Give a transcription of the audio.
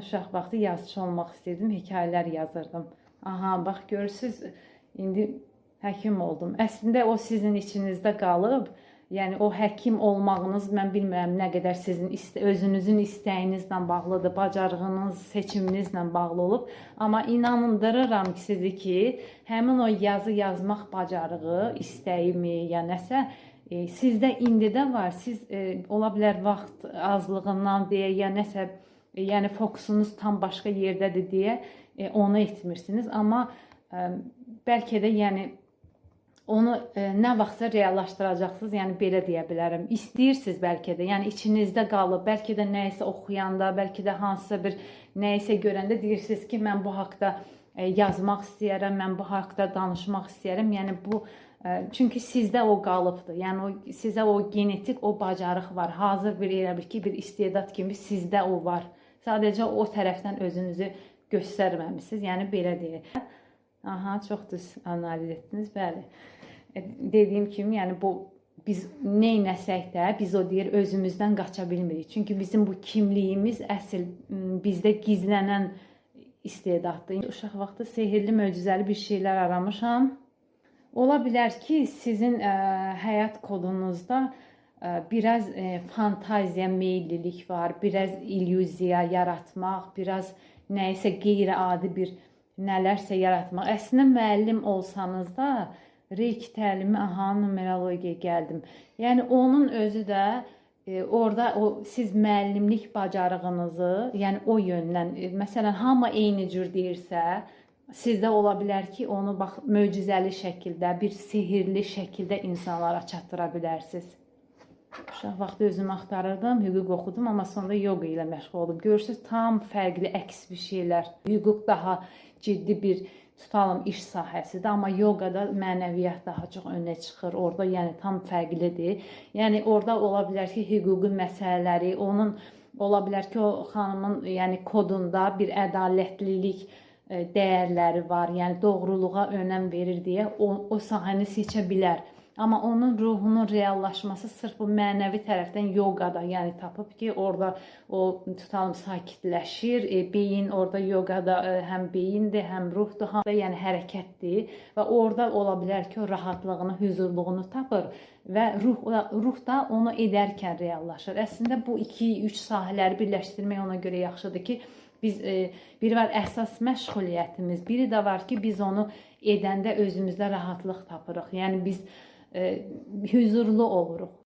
uşaq vaxtı yazıçı olmaq istəyirdim, hekayələr yazırdım. Aha, bax görürsüz, indi həkim oldum. Əslində o sizin içinizdə qalıb. Yəni o həkim olmağınız mən bilmirəm nə qədər sizin özünüzün istəyinizlə bağlıdır, bacarığınız, seçiminizlə bağlı olub. Amma inandırıram ki, sizi ki, həmin o yazı yazmaq bacarığı, istəyimi ya nəsə sizdə indi də var. Siz ola bilər vaxt azlığından deyə ya nəsə, yəni fokusunuz tam başqa yerdədir deyə onu etmirsiniz. Amma bəlkə də yəni onu nə vaxtsa reallaşdıracaqsınız, yəni belə deyə bilərəm. İstəyirsiniz bəlkə də, yəni içinizdə qalıb, bəlkə də nəyisə oxuyanda, bəlkə də hansısa bir nəyisə görəndə deyirsiniz ki, mən bu haqda yazmaq istəyərəm, mən bu haqda danışmaq istəyərəm. Yəni bu, çünki sizdə o qalıbdır. Yəni sizə o genetik, o bacarıq var. Hazır bir elə bir ki, bir istedad kimi sizdə o var. Sadəcə o tərəfdən özünüzü göstərməmisiniz. Yəni belə deyək. Aha, çox düz analiz etdiniz, bəli. Dediyim kimi, yəni bu biz neynəsək də biz o deyir özümüzdən qaça bilmirik. Çünki bizim bu kimliyimiz əsl bizdə gizlənən istedaddır. Uşaq vaxtı sehirli, möcüzəli bir şeylər aramışam. Ola bilər ki, sizin həyat kodunuzda biraz fantaziya, meyillilik var, biraz illüziya yaratmaq, biraz nəyisə qeyri-adi bir nələrsə yaratmaq. Əslində müəllim olsanız da, reiki təlimi, aha, numerologiya gəldim. Yəni onun özü də orada siz müəllimlik bacarığınızı, yəni o yöndən, məsələn, hamı eyni cür deyirsə, sizdə ola bilər ki, onu bax möcüzəli şəkildə, bir sehirli şəkildə insanlara çatdıra bilərsiniz. Uşaq vaxtı özümü axtarırdım, hüquq oxudum, amma sonra yoga ilə məşğul oldum. Görürsünüz, tam fərqli, əks bir şeylər. Hüquq daha ciddi bir, tutalım, iş sahəsidir, amma yogada mənəviyyat daha çox önə çıxır. Orada yəni tam fərqlidir. Yəni orada ola bilər ki, hüquqi məsələləri, onun ola bilər ki, o xanımın yəni kodunda bir ədalətlilik dəyərləri var. Yəni doğruluğa önəm verir deyə o sahəni seçə bilər. Amma onun ruhunun reallaşması sırf bu mənəvi tərəfdən yoqada, yəni tapıb ki, orada o tutalım sakitləşir, beyin orada yoqada həm beyindir, həm ruhdur, yəni hərəkətdir və orada ola bilər ki, o rahatlığını, huzurluğunu tapır və ruh da onu edərkən reallaşır. Əslində bu 2-3 sahələri birləşdirmək ona görə yaxşıdır ki, biz biri var əsas məşğuliyyətimiz, biri də var ki, biz onu edəndə özümüzdə rahatlıq tapırıq. Yəni biz huzurlu oluruq.